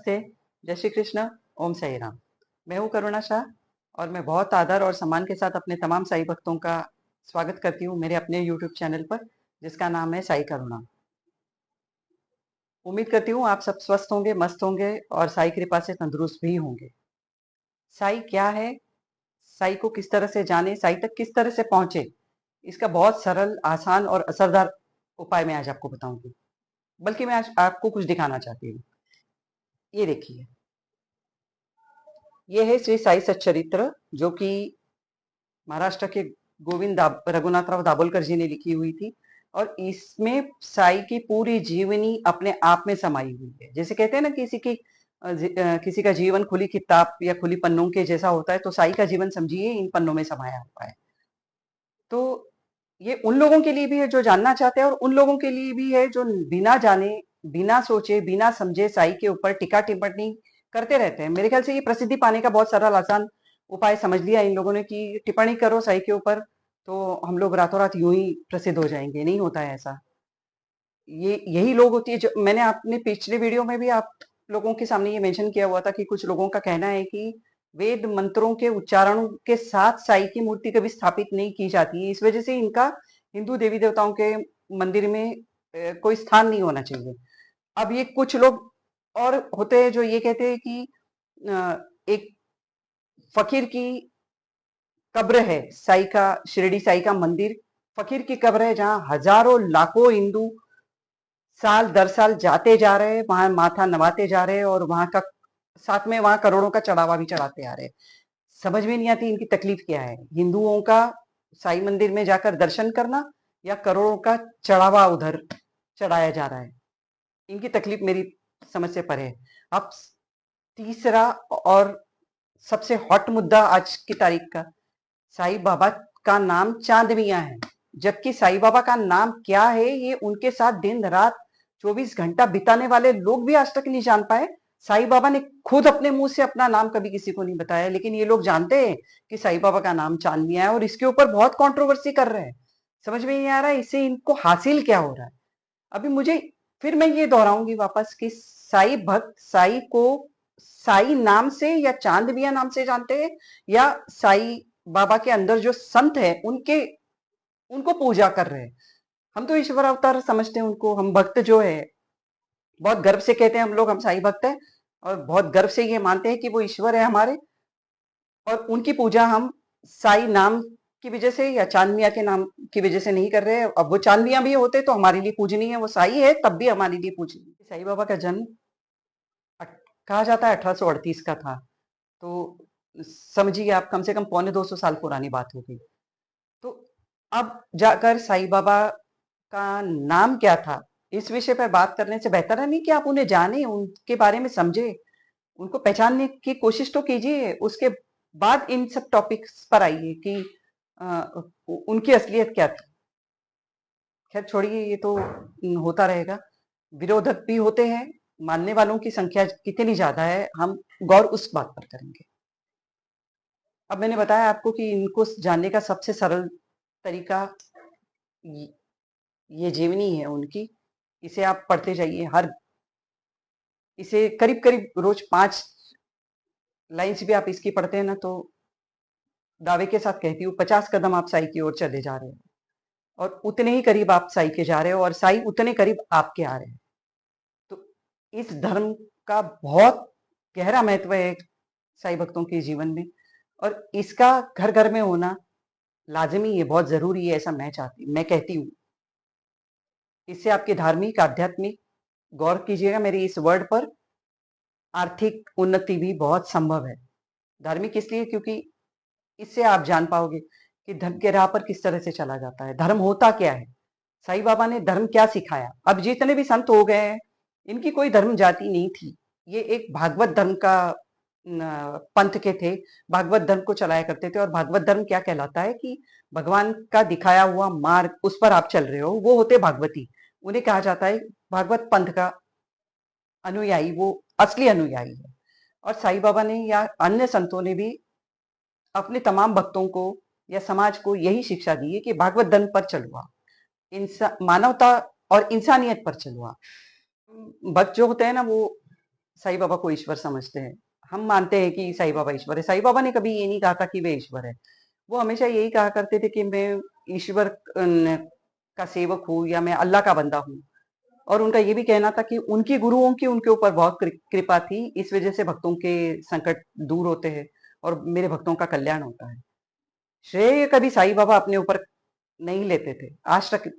नमस्ते, जय श्री कृष्ण, ओम साई राम। मैं हूँ करुणा शाह और मैं बहुत आदर और सम्मान के साथ अपने तमाम साई भक्तों का स्वागत करती हूँ मेरे अपने यूट्यूब चैनल पर, जिसका नाम है साई करुणा। उम्मीद करती हूँ आप सब स्वस्थ होंगे, मस्त होंगे और साई कृपा से तंदुरुस्त भी होंगे। साई क्या है, साई को किस तरह से जाने, साई तक किस तरह से पहुंचे, इसका बहुत सरल, आसान और असरदार उपाय मैं आज आपको बताऊंगी। बल्कि मैं आज आपको कुछ दिखाना चाहती हूँ। ये देखिए, ये है श्री साई सच्चरित्र, जो कि महाराष्ट्र के रघुनाथराव दाभोलकर जी ने लिखी हुई थी। और इसमें साई की पूरी जीवनी अपने आप में समाई हुई है। जैसे कहते हैं ना, किसी का जीवन खुली किताब या खुली पन्नों के जैसा होता है, तो साई का जीवन समझिए इन पन्नों में समाया हुआ है। तो ये उन लोगों के लिए भी है जो जानना चाहते हैं, और उन लोगों के लिए भी है जो बिना जाने, बिना सोचे, बिना समझे साई के ऊपर टिक्का टिप्पणी करते रहते हैं। मेरे ख्याल से ये प्रसिद्धि पाने का बहुत सरल आसान उपाय समझ लिया इन लोगों ने कि टिप्पणी करो साई के ऊपर, तो हम लोग रातों रात यूं ही प्रसिद्ध हो जाएंगे। नहीं होता है ऐसा। ये यही लोग होती है जो मैंने अपने पिछले वीडियो में भी आप लोगों के सामने ये मेंशन किया हुआ था कि कुछ लोगों का कहना है कि वेद मंत्रों के उच्चारण के साथ साई की मूर्ति कभी स्थापित नहीं की जाती है। इस वजह से इनका हिंदू देवी देवताओं के मंदिर में कोई स्थान नहीं होना चाहिए। अब ये कुछ लोग और होते हैं जो ये कहते हैं कि एक फकीर की कब्र है, साई का, शिरडी साई का मंदिर फकीर की कब्र है, जहां हजारों लाखों हिंदू साल दर साल जाते जा रहे हैं, वहां माथा नवाते जा रहे हैं, और वहां का साथ में वहां करोड़ों का चढ़ावा भी चढ़ाते आ रहे हैं। समझ में नहीं आती इनकी तकलीफ क्या है, हिंदुओं का साई मंदिर में जाकर दर्शन करना या करोड़ों का चढ़ावा उधर चढ़ाया जा रहा है। इनकी तकलीफ मेरी समझ से परे है। अब तीसरा और सबसे हॉट मुद्दा आज की तारीख का, साईं बाबा का नाम चांद मियां है। जबकि साईं बाबा का नाम क्या है, ये उनके साथ दिन रात 24 घंटा बिताने वाले लोग भी आज तक नहीं जान पाए। साईं बाबा ने खुद अपने मुंह से अपना नाम कभी किसी को नहीं बताया, लेकिन ये लोग जानते हैं कि साईं बाबा का नाम चांद मियां है, और इसके ऊपर बहुत कंट्रोवर्सी कर रहे हैं। समझ में नहीं आ रहा है इससे इनको हासिल क्या हो रहा है। अभी मुझे फिर मैं ये दोहराऊंगी वापस कि साई भक्त साई को साई नाम से या चांद मियां नाम से जानते हैं, या साई बाबा के अंदर जो संत है उनके उनको पूजा कर रहे हैं। हम तो ईश्वर अवतार समझते हैं उनको। हम भक्त जो है बहुत गर्व से कहते हैं हम लोग हम साई भक्त हैं, और बहुत गर्व से ये मानते हैं कि वो ईश्वर है हमारे, और उनकी पूजा हम साई नाम की वजह से या चांद मियां के नाम की वजह से नहीं कर रहे हैं। अब वो चांद मियां भी होते तो हमारे लिए पूजनीय है, वो साई है तब भी हमारे लिए पूजनीय। साई बाबा का जन्म कहा जाता है 1838 का था। तो समझिए आप, कम से कम पौने 200 साल पुरानी बात होगी। तो अब जाकर साईं बाबा का नाम क्या था, इस विषय पर बात करने से बेहतर है नहीं कि आप उन्हें जाने, उनके बारे में समझे, उनको पहचानने की कोशिश तो कीजिए। उसके बाद इन सब टॉपिक्स पर आइए कि उनकी असलियत क्या थी। खैर छोड़िए, ये तो होता रहेगा। विरोधक भी होते हैं, मानने वालों की संख्या कितनी ज्यादा है, हम गौर उस बात पर करेंगे। अब मैंने बताया आपको कि इनको जानने का सबसे सरल तरीका ये ये जीवनी है उनकी। इसे आप पढ़ते जाइए, हर इसे करीब करीब रोज 5 लाइन्स भी आप इसकी पढ़ते हैं ना, तो दावे के साथ कहती हूँ 50 कदम आप साई की ओर चले जा रहे हो, और उतने ही करीब आप साई के जा रहे हो, और साई उतने करीब आपके आ रहे हैं। तो इस धर्म का बहुत गहरा महत्व है साई भक्तों के जीवन में, और इसका घर घर में होना लाजमी है, बहुत जरूरी है, ऐसा मैं कहती हूँ। इससे आपके धार्मिक, आध्यात्मिक, गौर कीजिएगा मेरी इस वर्ड पर, आर्थिक उन्नति भी बहुत संभव है। धार्मिक इसलिए क्योंकि इससे आप जान पाओगे कि धर्म के राह पर किस तरह से चला जाता है, धर्म होता क्या है, साईं बाबा ने धर्म क्या सिखाया। अब जितने भी संत हो गए हैं, इनकी कोई धर्म जाति नहीं थी। ये एक भागवत धर्म का पंथ के थे, भागवत धर्म को चलाया करते थे। और भागवत धर्म क्या कहलाता है कि भगवान का दिखाया हुआ मार्ग, उस पर आप चल रहे हो, वो होते भागवती। उन्हें कहा जाता है भागवत पंथ का अनुयायी, वो असली अनुयायी है। और साईं बाबा ने या अन्य संतों ने भी अपने तमाम भक्तों को या समाज को यही शिक्षा दी है कि भागवत धर्म पर चलो आप, मानवता और इंसानियत पर चलो आप। भक्त जो होते हैं ना, वो साईं बाबा को ईश्वर समझते हैं। हम मानते हैं कि साईं बाबा ईश्वर है। साईं बाबा ने कभी ये नहीं कहा था कि वे ईश्वर है। वो हमेशा यही कहा करते थे कि मैं ईश्वर का सेवक हूँ या मैं अल्लाह का बंदा हूँ। और उनका ये भी कहना था कि उनकी गुरुओं की उनके ऊपर बहुत कृपा थी, इस वजह से भक्तों के संकट दूर होते हैं और मेरे भक्तों का कल्याण होता है। श्रेय कभी साईं बाबा अपने ऊपर नहीं लेते थे। आज तक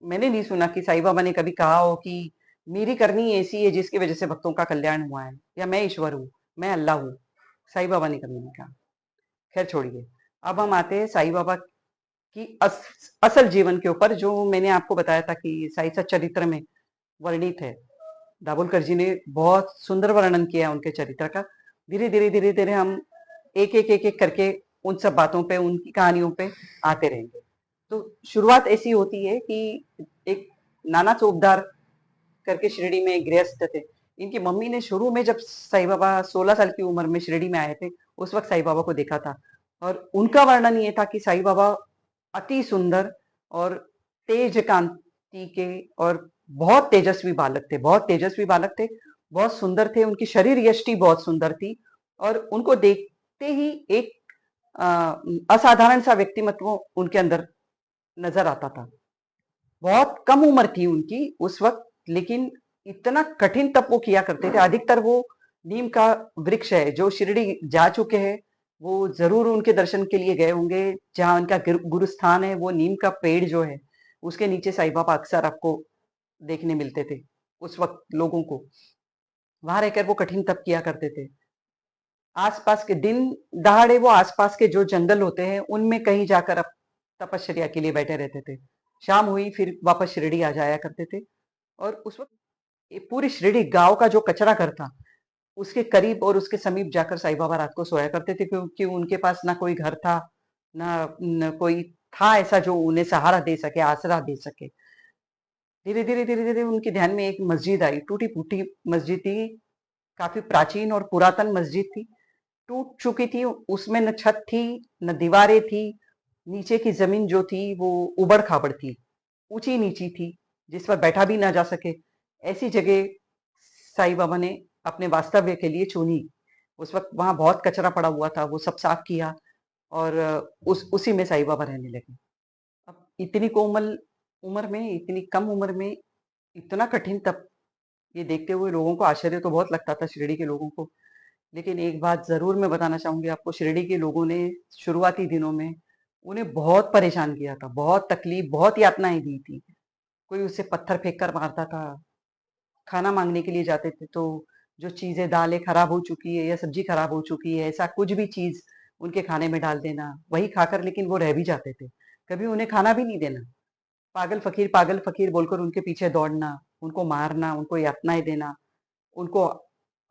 मैंने नहीं सुना कि साईं बाबा ने कभी कहा हो कि मेरी करनी ऐसी है जिसकी वजह से भक्तों का कल्याण हुआ है, या मैं ईश्वर हूँ, मैं अल्लाह हूँ। साईं बाबा ने कभी नहीं कहा। खैर छोड़िए। अब हम आते हैं साईं बाबा की असल जीवन के ऊपर, जो मैंने आपको बताया था कि साई सच्चरित्र में वर्णित है। दाभोलकर जी ने बहुत सुंदर वर्णन किया है उनके चरित्र का। धीरे धीरे हम एक एक करके उन सब बातों पे, उनकी कहानियों पे आते रहेंगे। तो शुरुआत ऐसी होती है कि एक नाना चौबदार करके शिरडी में एक गृहस्थ थे। इनकी मम्मी ने शुरू में, जब साईं बाबा 16 साल की उम्र में शिरडी में आए थे, उस वक्त साईं बाबा को देखा था। और उनका वर्णन ये था कि साईं बाबा अति सुंदर और तेज कांति के और बहुत तेजस्वी बालक थे, बहुत तेजस्वी बालक थे, बहुत सुंदर थे। उनकी शरीर यष्टि बहुत सुंदर थी और उनको देखते ही एक असाधारण सा व्यक्तिमत्व उनके अंदर नजर आता था। बहुत कम उम्र थी उनकी उस वक्त, लेकिन इतना कठिन तप वो किया करते थे। अधिकतर वो नीम का वृक्ष है, जो शिरडी जा चुके हैं वो जरूर उनके दर्शन के लिए गए होंगे। जहाँ उनका गुरु स्थान है, वो नीम का पेड़ जो है, उसके नीचे साईं बाबा अक्सर आपको देखने मिलते थे उस वक्त लोगों को। वहां रहकर वो कठिन तप किया करते थे। आसपास के दिन दहाड़े वो आसपास के जो जंगल होते हैं उनमें कहीं जाकर अब तपश्चर्या के लिए बैठे रहते थे। शाम हुई फिर वापस शिरडी आ जाया करते थे। और उस वक्त ये पूरी शिरडी गांव का जो कचरा घर था, उसके करीब और उसके समीप जाकर साईं बाबा रात को सोया करते थे, क्योंकि उनके पास ना कोई घर था, ना कोई था ऐसा जो उन्हें सहारा दे सके, आसरा दे सके। धीरे धीरे उनके ध्यान में एक मस्जिद आई, टूटी फूटी मस्जिद थी, काफी प्राचीन और पुरातन मस्जिद थी, टूट चुकी थी। उसमें न छत थी, न दीवारें थी। नीचे की जमीन जो थी वो उबड़ खाबड़ थी, ऊंची नीची थी, जिस पर बैठा भी ना जा सके। ऐसी जगह साईं बाबा ने अपने वास्तव्य के लिए चुनी। उस वक्त वहां बहुत कचरा पड़ा हुआ था, वो सब साफ किया और उसी में साईं बाबा रहने लगे। अब इतनी कोमल उम्र में, इतनी कम उम्र में इतना कठिन तप, ये देखते हुए लोगों को आश्चर्य तो बहुत लगता था, शिरडी के लोगों को। लेकिन एक बात जरूर मैं बताना चाहूंगी आपको, शिरडी के लोगों ने शुरुआती दिनों में उन्हें बहुत परेशान किया था, बहुत तकलीफ, बहुत यातनाएं दी थी। कोई उसे पत्थर फेंक कर मारता था। खाना मांगने के लिए जाते थे तो जो चीजें, दालें खराब हो चुकी है या सब्जी खराब हो चुकी है, ऐसा कुछ भी चीज उनके खाने में डाल देना, वही खाकर लेकिन वो रह भी जाते थे। कभी उन्हें खाना भी नहीं देना। पागल फकीर बोलकर उनके पीछे दौड़ना, उनको मारना, उनको यातनाएं देना, उनको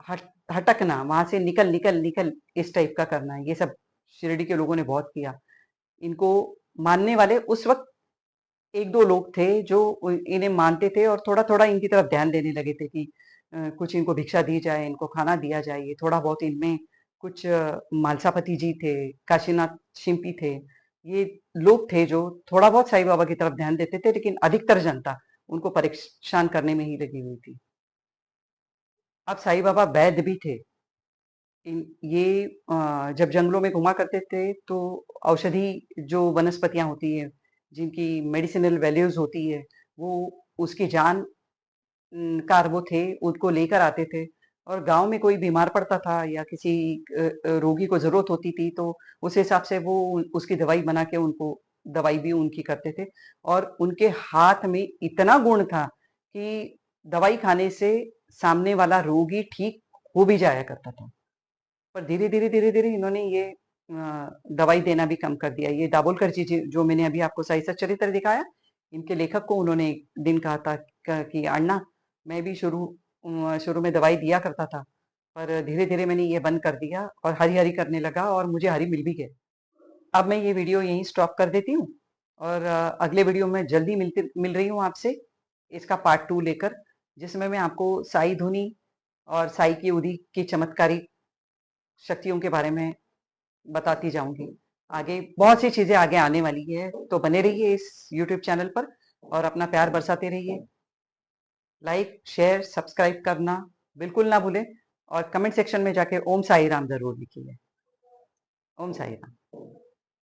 हटकना, वहां से निकल निकल निकल, इस टाइप का करना। ये सब शिरडी के लोगों ने बहुत किया। इनको मानने वाले उस वक्त एक दो लोग थे जो इन्हें मानते थे और थोड़ा थोड़ा इनकी तरफ ध्यान देने लगे थे कि कुछ इनको भिक्षा दी जाए, इनको खाना दिया जाए। ये थोड़ा बहुत इनमें कुछ मालसापति जी थे, काशीनाथ शिंपी थे, ये लोग थे जो थोड़ा बहुत साईं बाबा की तरफ ध्यान देते थे, लेकिन अधिकतर जनता उनको परेशान करने में ही लगी हुई थी। अब साईं बाबा वैद्य भी थे। ये जब जंगलों में घुमा करते थे तो औषधि, जो वनस्पतियां होती है जिनकी मेडिसिनल वैल्यूज होती है, वो उसकी जान कार वो थे, उनको लेकर आते थे। और गांव में कोई बीमार पड़ता था या किसी रोगी को जरूरत होती थी, तो उस हिसाब से वो उसकी दवाई बना के उनको दवाई भी उनकी करते थे। और उनके हाथ में इतना गुण था कि दवाई खाने से सामने वाला रोगी ठीक हो भी जाया करता था। पर धीरे धीरे इन्होंने ये दवाई देना भी कम कर दिया। ये दाभोलकर जी जो मैंने अभी आपको साई सच्चरित्र दिखाया, इनके लेखक को उन्होंने एक दिन कहा था कि अण्णा, मैं भी शुरू में दवाई दिया करता था, पर धीरे धीरे मैंने ये बंद कर दिया और हरी हरी करने लगा और मुझे हरी मिल भी गए। अब मैं ये वीडियो यहीं स्टॉप कर देती हूँ और अगले वीडियो में जल्दी मिल रही हूँ आपसे, इसका पार्ट 2 लेकर, जिसमें मैं आपको साई धुनी और साई की उदी की चमत्कारी शक्तियों के बारे में बताती जाऊंगी। आगे बहुत सी चीजें आगे आने वाली है, तो बने रहिए इस YouTube चैनल पर और अपना प्यार बरसाते रहिए। लाइक शेयर सब्सक्राइब करना बिल्कुल ना भूलें और कमेंट सेक्शन में जाके ओम साई राम ज़रूर लिखिए। ओम साई राम।